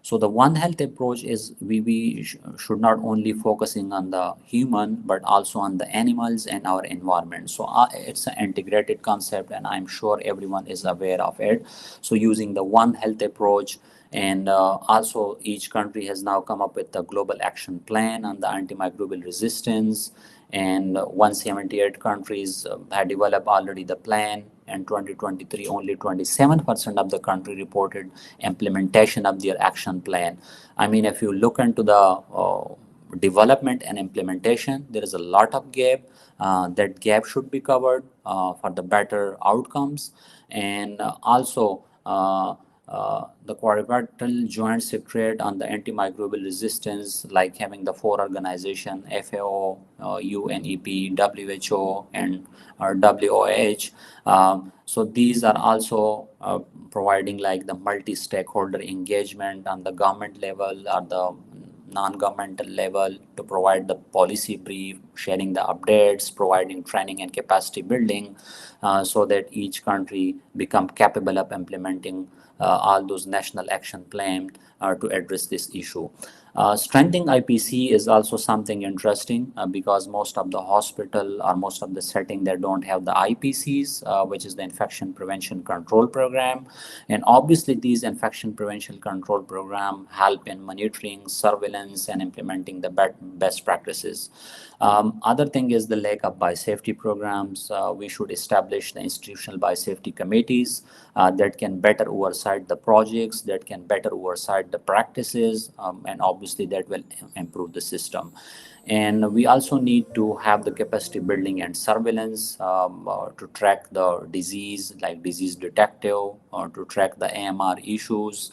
So the One Health approach is we should not only focusing on the human but also on the animals and our environment. So it's an integrated concept, and I'm sure everyone is aware of it. So using the One Health approach, and also each country has now come up with a global action plan on the antimicrobial resistance, and 178 countries had developed already the plan. In 2023, only 27% of the country reported implementation of their action plan. I mean, if you look into the development and implementation, there is a lot of gap. That gap should be covered for the better outcomes. And also the quadrilateral joint secretariat on the antimicrobial resistance, like having the four organizations, FAO, UNEP, WHO, and WOH. So these are also providing like the multi-stakeholder engagement on the government level or the non-governmental level to provide the policy brief, sharing the updates, providing training and capacity building, so that each country become capable of implementing all those national action plans to address this issue. Strengthening IPC is also something interesting because most of the hospital or most of the setting they don't have the IPCs, which is the infection prevention control program, and obviously these infection prevention control program help in monitoring, surveillance, and implementing the best practices. Other thing is the lack of biosafety programs. We should establish the institutional biosafety committees that can better oversight the projects, that can better oversight the practices, and obviously that will improve the system. And we also need to have the capacity building and surveillance to track the disease, like disease detective, or to track the AMR issues,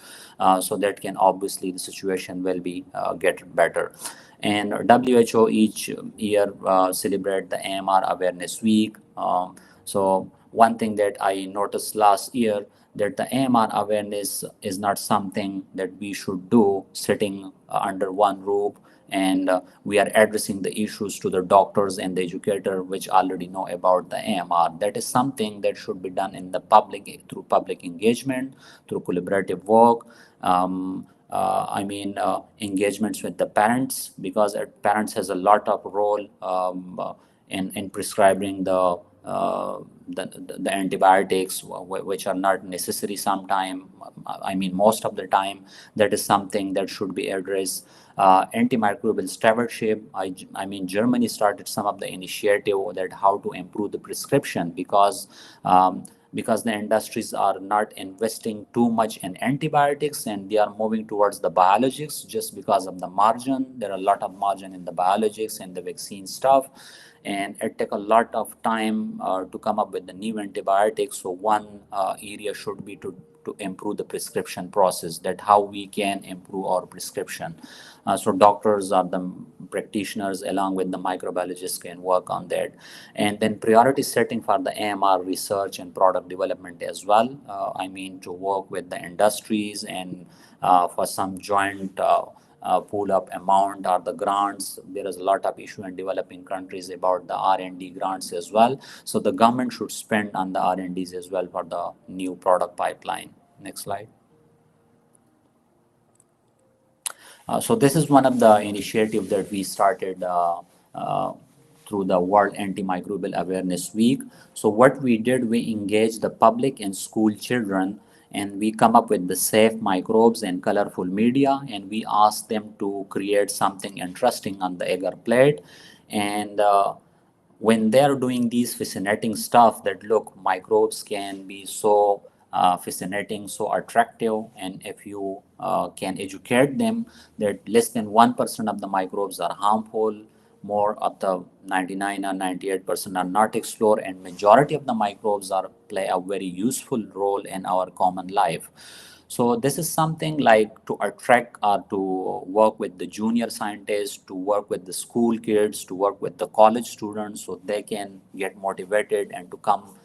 so that can obviously the situation will be get better. And WHO each year celebrate the AMR Awareness Week. So one thing that I noticed last year, that the AMR awareness is not something that we should do sitting under one roof, and we are addressing the issues to the doctors and the educator which already know about the AMR. That is something that should be done in the public, through public engagement, through collaborative work. Engagements with the parents, because parents has a lot of role in prescribing the antibiotics, which are not necessary sometime. Most of the time, that is something that should be addressed. Antimicrobial stewardship. Germany started some of the initiative that how to improve the prescription, because the industries are not investing too much in antibiotics and they are moving towards the biologics just because of the margin. There are a lot of margin in the biologics and the vaccine stuff, and it take a lot of time to come up with the new antibiotics. So one area should be to improve the prescription process, that how we can improve our prescription. So doctors or the practitioners along with the microbiologists can work on that. And then priority setting for the AMR research and product development as well. To work with the industries and for some joint pool up amount or the grants. There is a lot of issue in developing countries about the R&D grants as well. So the government should spend on the R&Ds as well for the new product pipeline. Next slide. So this is one of the initiatives that we started through the World Antimicrobial Awareness Week. So what we did, we engaged the public and school children, and we come up with the safe microbes and colorful media, and we asked them to create something interesting on the agar plate. And when they're doing these fascinating stuff, that look, microbes can be so fascinating, so attractive, and if you can educate them that less than 1% of the microbes are harmful, more of the 99 or 98% are not explored, and majority of the microbes are play a very useful role in our common life. So this is something like to attract or to work with the junior scientists, to work with the school kids, to work with the college students, so they can get motivated and to come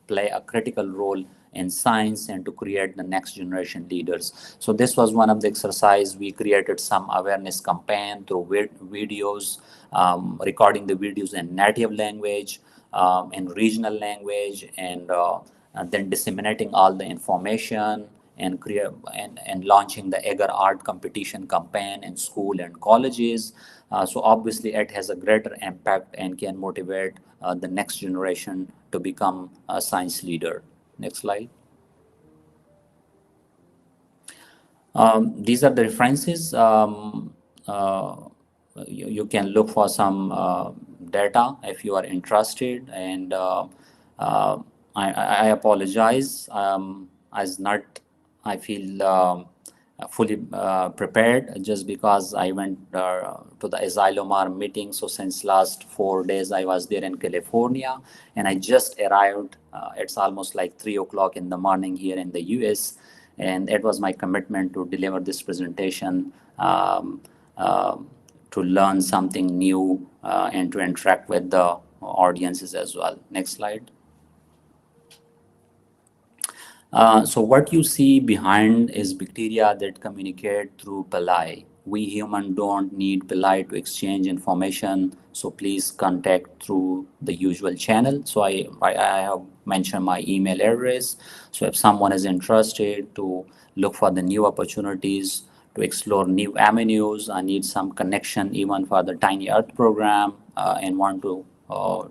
play a critical role in science and to create the next generation leaders. So this was one of the exercise. We created some awareness campaign through videos, recording the videos in native language, in regional language, and then disseminating all the information and launching the agar art competition campaign in school and colleges. So obviously it has a greater impact and can motivate the next generation to become a science leader. Next slide. These are the references. You can look for some data if you are interested. And I apologize, as not I feel fully prepared, just because I went to the Asylumar meeting. So since last 4 days I was there in California, and I just arrived. It's almost like 3 o'clock in the morning here in the US, and it was my commitment to deliver this presentation, to learn something new, and to interact with the audiences as well. Next slide. So what you see behind is bacteria that communicate through villi. We human don't need villi to exchange information, so please contact through the usual channel. So I have mentioned my email address. So if someone is interested to look for the new opportunities, to explore new avenues, I need some connection even for the Tiny Earth program, and want to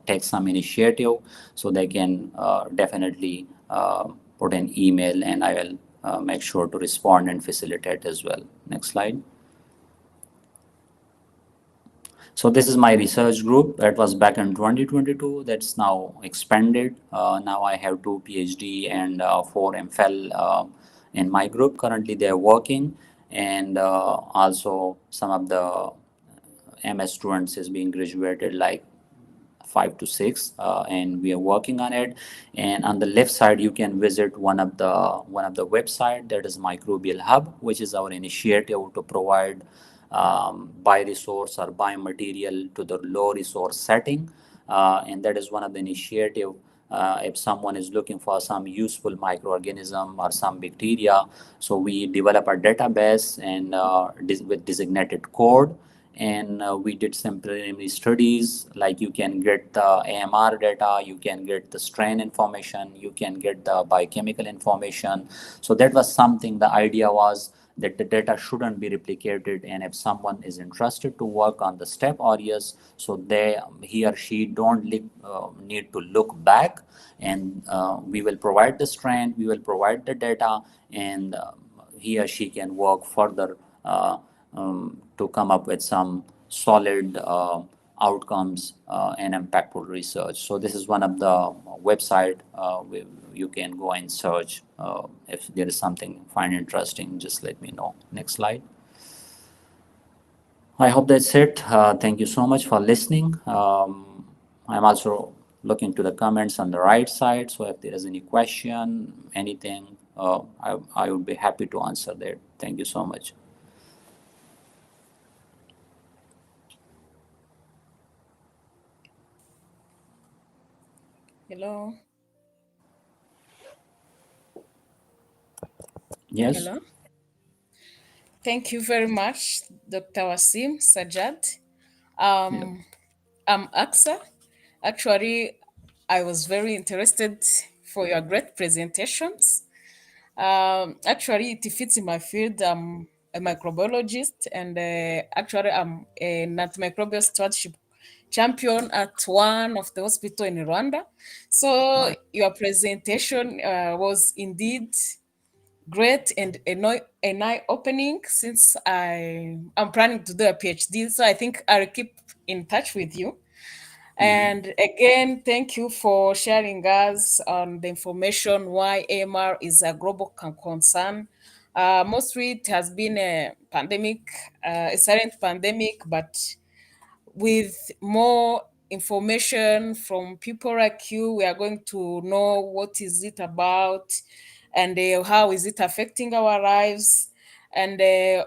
take some initiative, so they can definitely put an email, and I will make sure to respond and facilitate as well. Next slide. So this is my research group. That was back in 2022. That's now expanded. Now I have 2 PhD and 4 MPhil in my group. Currently they are working, and also some of the MS students is being graduated, like 5 to 6, and we are working on it. And on the left side, you can visit one of the website, that is Microbial Hub, which is our initiative to provide bioresource or biomaterial to the low resource setting, and that is one of the initiative if someone is looking for some useful microorganism or some bacteria. So we develop a database and with designated code, and we did some preliminary studies, like you can get the AMR data, you can get the strain information, you can get the biochemical information. So that was something, the idea was that the data shouldn't be replicated, and if someone is interested to work on the step areas, so they, he or she don't need to look back, and we will provide the strain, we will provide the data, and he or she can work further to come up with some solid outcomes and impactful research. So this is one of the website you can go and search. If there is something find interesting, just let me know. Next slide. I hope that's it. Thank you so much for listening. I'm also looking to the comments on the right side. So if there is any question, anything, I would be happy to answer that. Thank you so much. Hello. Yes. Hello. Thank you very much, Dr. Wasim Sajjad. Yeah. I'm Aksa. Actually, I was very interested for your great presentations. Actually, it fits in my field. I'm a microbiologist, and actually, I'm an antimicrobial stewardship champion at one of the hospital in Rwanda. So Right. your presentation was indeed great and an eye opening, since I'm planning to do a PhD. So I think I'll keep in touch with you. Mhm. And again, thank you for sharing us on the information why AMR is a global concern. Mostly it has been a pandemic, a silent pandemic, but with more information from people like you, we are going to know what is it about, and how is it affecting our lives. And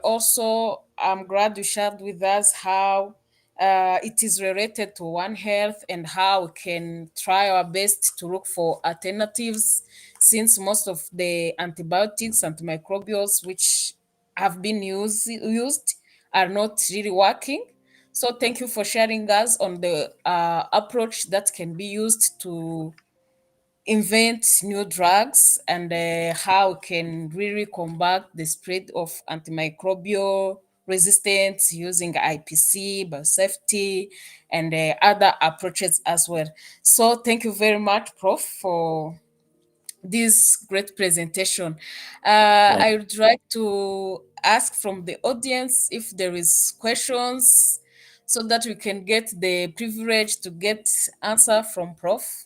also, I'm glad you shared with us how it is related to One Health, and how we can try our best to look for alternatives, since most of the antibiotics, antimicrobials, which have been used are not really working. So thank you for sharing us on the approach that can be used to invent new drugs, and how we can really combat the spread of antimicrobial resistance using IPC, biosafety, and other approaches as well. So thank you very much, Prof, for this great presentation. Well, I would like to ask from the audience if there is questions, so that we can get the privilege to get answer from Prof.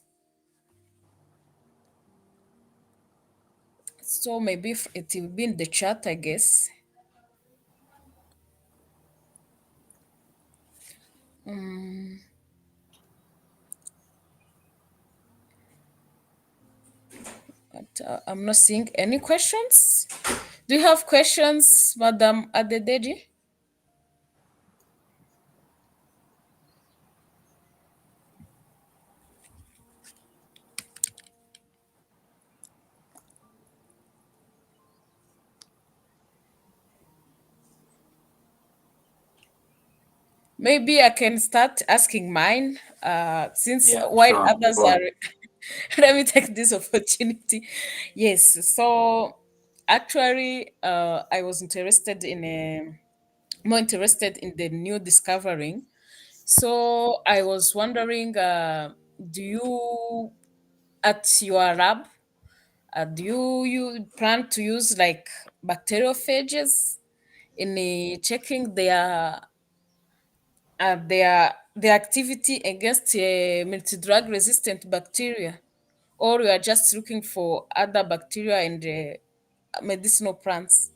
So maybe it will be in the chat, I guess. But I'm not seeing any questions. Do you have questions, Madam Adedeji? Maybe I can start asking mine, since yeah, while sure. others Go are. ahead. Let me take this opportunity. Yes, so actually, I was interested in more interested in the new discovering. So I was wondering, do you, at your lab, do you plan to use like bacteriophages in checking their activity against multi-drug resistant bacteria, or you are just looking for other bacteria and medicinal plants?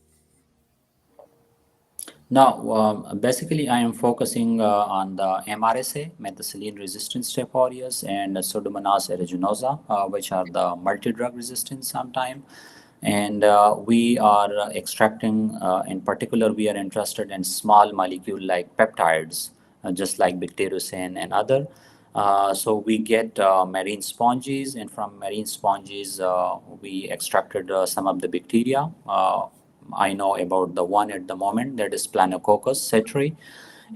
Now, basically, I am focusing on the MRSA, methicillin-resistant Staph aureus, and Pseudomonas aeruginosa, which are the multi-drug resistant sometime. And we are extracting, in particular, we are interested in small molecule like peptides, just like bacteriocin and other. So we get marine sponges, and from marine sponges, we extracted some of the bacteria. I know about the one at the moment, that is Planococcus cetri,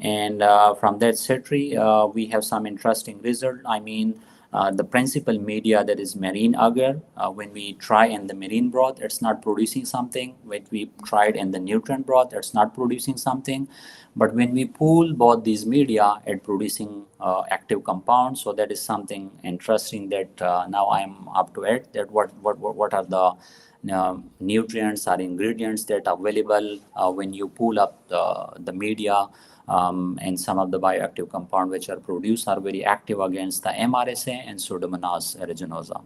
and from that cetri, we have some interesting result. I mean, the principal media, that is marine agar, when we try in the marine broth, it's not producing something. When we tried in the nutrient broth, it's not producing something. But when we pool both these media, it producing active compounds. So that is something interesting that now I'm up to it. That what are the nutrients or ingredients that are available when you pull up the media, and some of the bioactive compounds which are produced are very active against the MRSA and Pseudomonas aeruginosa.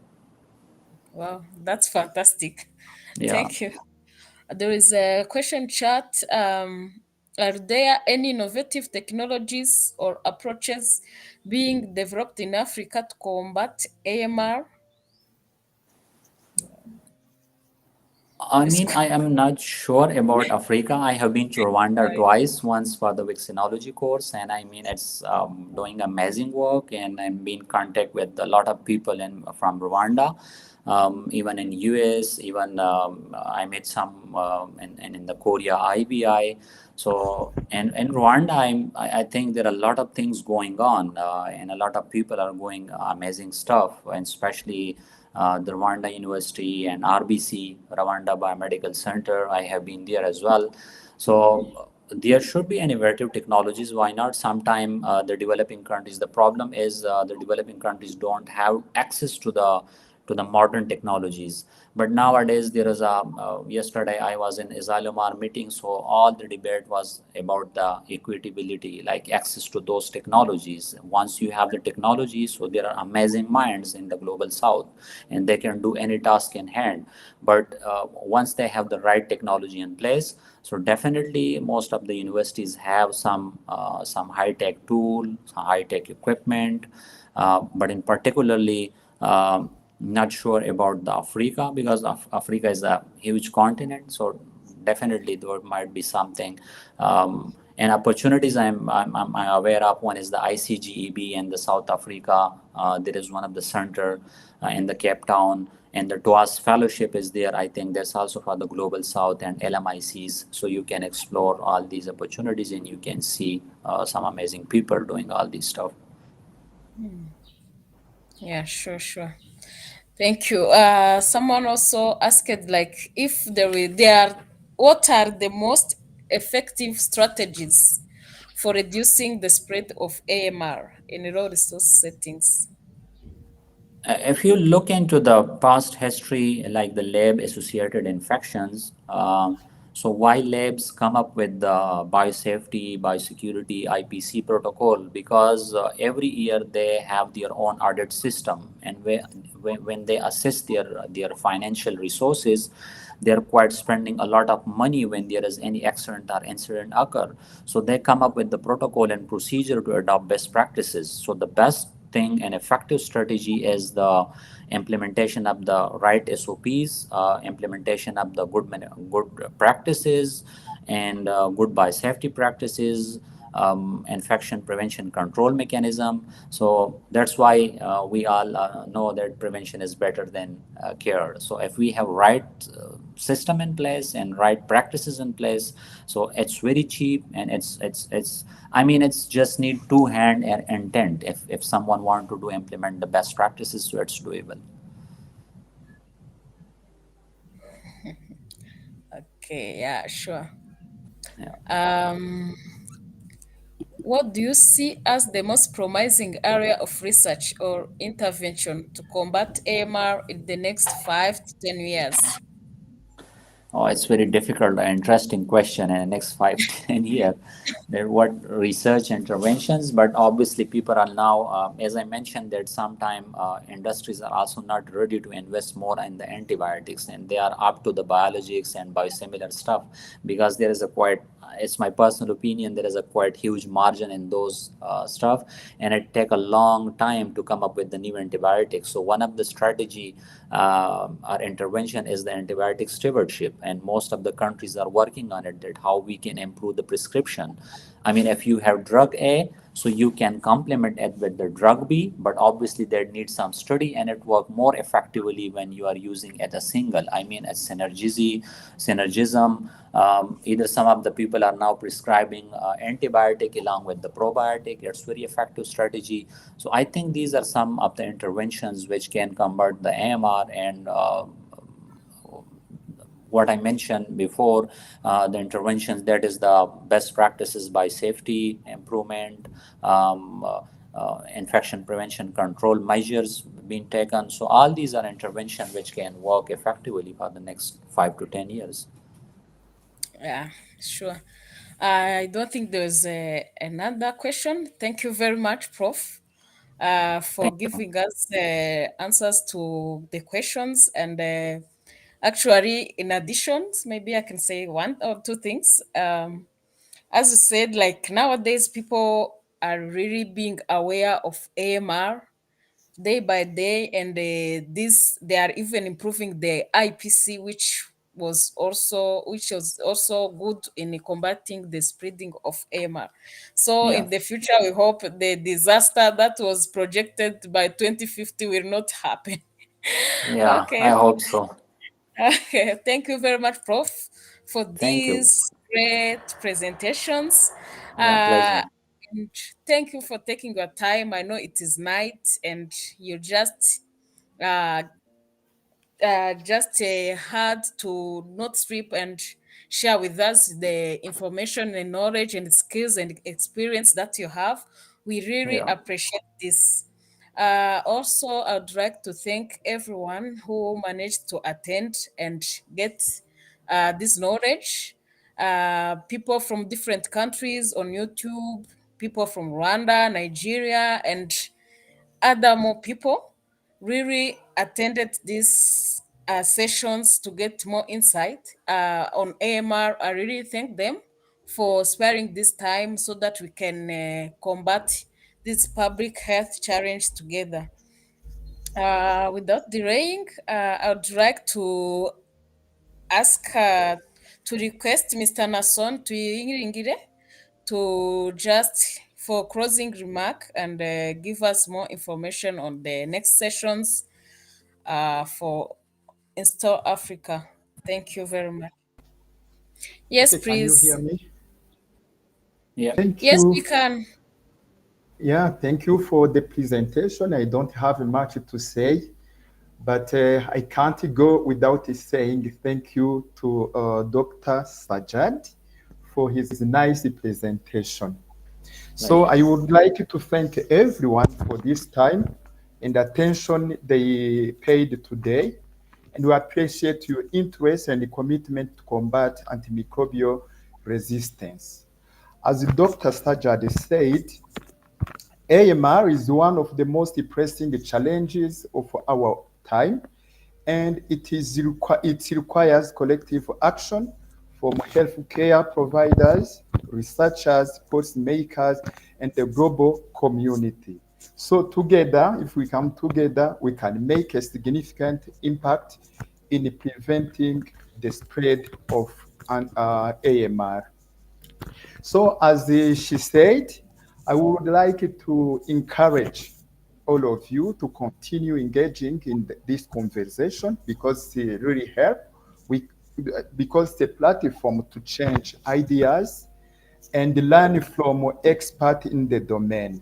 Wow, that's fantastic. Yeah. Thank you. There is a question chat. Are there any innovative technologies or approaches being developed in Africa to combat AMR? I mean, I am not sure about Africa. I have been to Rwanda twice, once for the vaccinology course, and I mean, it's doing amazing work, and I'm in contact with a lot of people from Rwanda, even in US, even I met some in the Korea IBI. So, and in Rwanda, I think there are a lot of things going on, and a lot of people are doing amazing stuff, and especially the Rwanda University and RBC, Rwanda Biomedical Center. I have been there as well. So there should be innovative technologies. Why not? Sometime the developing countries. The problem is the developing countries don't have access to the modern technologies. But nowadays there is a yesterday I was in Isalomar meeting, so all the debate was about the equitability, like access to those technologies. Once you have the technology, so there are amazing minds in the global south, and they can do any task in hand. But once they have the right technology in place, so definitely most of the universities have some high tech tool, some high tech equipment, but in particularly. Not sure about the Africa, because Africa is a huge continent. So definitely there might be something. And opportunities I'm aware of. One is the ICGEB in the South Africa. There is one of the center in the Cape Town, and the TWAS fellowship is there. I think there's also for the Global South and LMICs. So you can explore all these opportunities, and you can see some amazing people doing all this stuff. Yeah, sure, sure. Thank you. Someone also asked, like, if there are, what are the most effective strategies for reducing the spread of AMR in rural resource settings? If you look into the past history, like the lab associated infections, so why labs come up with the biosafety, biosecurity, IPC protocol? Because every year they have their own audit system, and when they assess their financial resources, they're quite spending a lot of money when there is any accident or incident occur. So they come up with the protocol and procedure to adopt best practices. So the best thing and effective strategy is the implementation of the right SOPs, implementation of the good practices, and good biosafety practices, infection prevention control mechanism. So that's why we all know that prevention is better than care. So if we have right system in place and right practices in place, so it's very cheap, and it's I mean, it's just need two hand and intent. If someone want to do implement the best practices, so it's doable. Okay, yeah, sure. Yeah. Um, what do you see as the most promising area of research or intervention to combat AMR in the next 5 to 10 years? Oh, it's very difficult and interesting question. In the next 5 10 years, there what research interventions, but obviously people are now, as I mentioned, that sometime industries are also not ready to invest more in the antibiotics, and they are up to the biologics and biosimilar stuff, because there is a quite, it's my personal opinion, there is a quite huge margin in those stuff, and it take a long time to come up with the new antibiotics. So one of the strategy our intervention is the antibiotic stewardship, and most of the countries are working on it, that how we can improve the prescription. I mean, if you have drug A, So you can complement it with the drug B, but obviously there needs some study, and it work more effectively when you are using it as single. I mean, as synergism. Either some of the people are now prescribing antibiotic along with the probiotic. It's very effective strategy. So I think these are some of the interventions which can convert the AMR and what I mentioned before, the interventions, that is the best practices by safety improvement, infection prevention control measures being taken. So all these are interventions which can work effectively for the next 5 to 10 years. Yeah, sure. I don't think there's another question. Thank you very much, Prof, Thank for you. giving us answers to the questions. And actually, in addition, maybe I can say one or two things. As you said, like nowadays, people are really being aware of AMR day by day, and this they are even improving the IPC, which was also good in combating the spreading of AMR. So Yeah. in the future, we hope the disaster that was projected by 2050 will not happen. Yeah, I Okay. hope so. Okay, thank you very much, Prof, for Thank you. these great presentations. Yeah, Uh, pleasure. and thank you for taking your time. I know it is night and you uh, just had to not strip and share with us the information and knowledge and skills and experience that you have. We really Yeah. appreciate this. Also, I'd like to thank everyone who managed to attend and get this knowledge. People from different countries on YouTube, people from Rwanda, Nigeria, and other more people really attended these sessions to get more insight on AMR. I really thank them for sparing this time so that we can combat this public health challenge together. Without delaying, I'd like to ask to request Mr. Nason to Ingire to just for closing remark and give us more information on the next sessions for Install Africa. Thank you very much. Yes, Okay, can you hear please. me? Yeah. Thank Yes, you. we can. Yeah, thank you for the presentation. I don't have much to say, but I can't go without saying thank you to Dr. Sajjad for his nice presentation. So Pleasure. I would like to thank everyone for this time and attention they paid today. And we appreciate your interest and commitment to combat antimicrobial resistance. As Dr. Sajjad said, AMR is one of the most pressing challenges of our time, and it requires collective action from healthcare providers, researchers, policymakers, and the global community. So together, if we come together, we can make a significant impact in preventing the spread of AMR. So, as she said, I would like to encourage all of you to continue engaging in this conversation because it really help. We, because the platform to change ideas and learn from experts in the domain.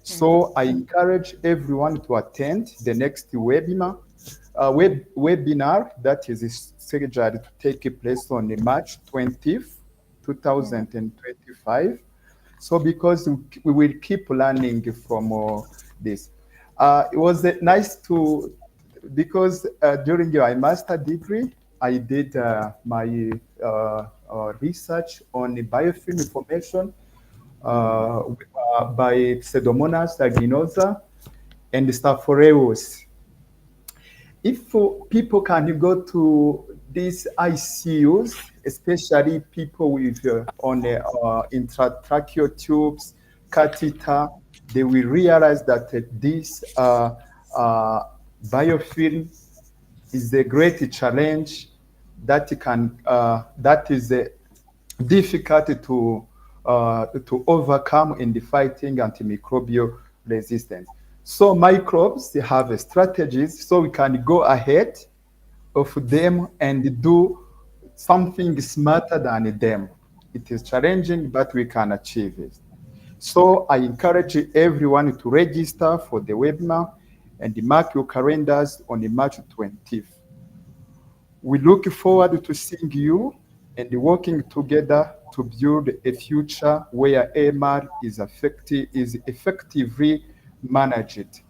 So I encourage everyone to attend the next webinar that is scheduled to take place on March 20th, 2025. So because we will keep learning from this. It was nice to, because during my master degree, I did my research on the biofilm information uh, by Pseudomonas aeruginosa and Staph aureus. If people can go to these ICUs, especially people with on intratracheal tubes, catheter, they will realize that this uh, biofilm is a great challenge that is difficult to overcome in the fighting antimicrobial resistance. So microbes, they have strategies, so we can go ahead of them and do something smarter than them. It is challenging, but we can achieve it. So I encourage everyone to register for the webinar and mark your calendars on March 20th. We look forward to seeing you and working together to build a future where AMR is effectively managed.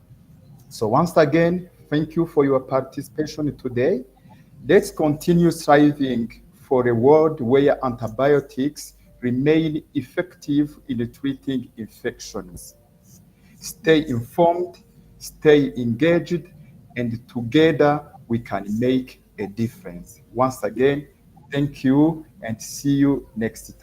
So once again, thank you for your participation today. Let's continue striving for a world where antibiotics remain effective in treating infections. Stay informed, stay engaged, and together we can make a difference. Once again, thank you and see you next time.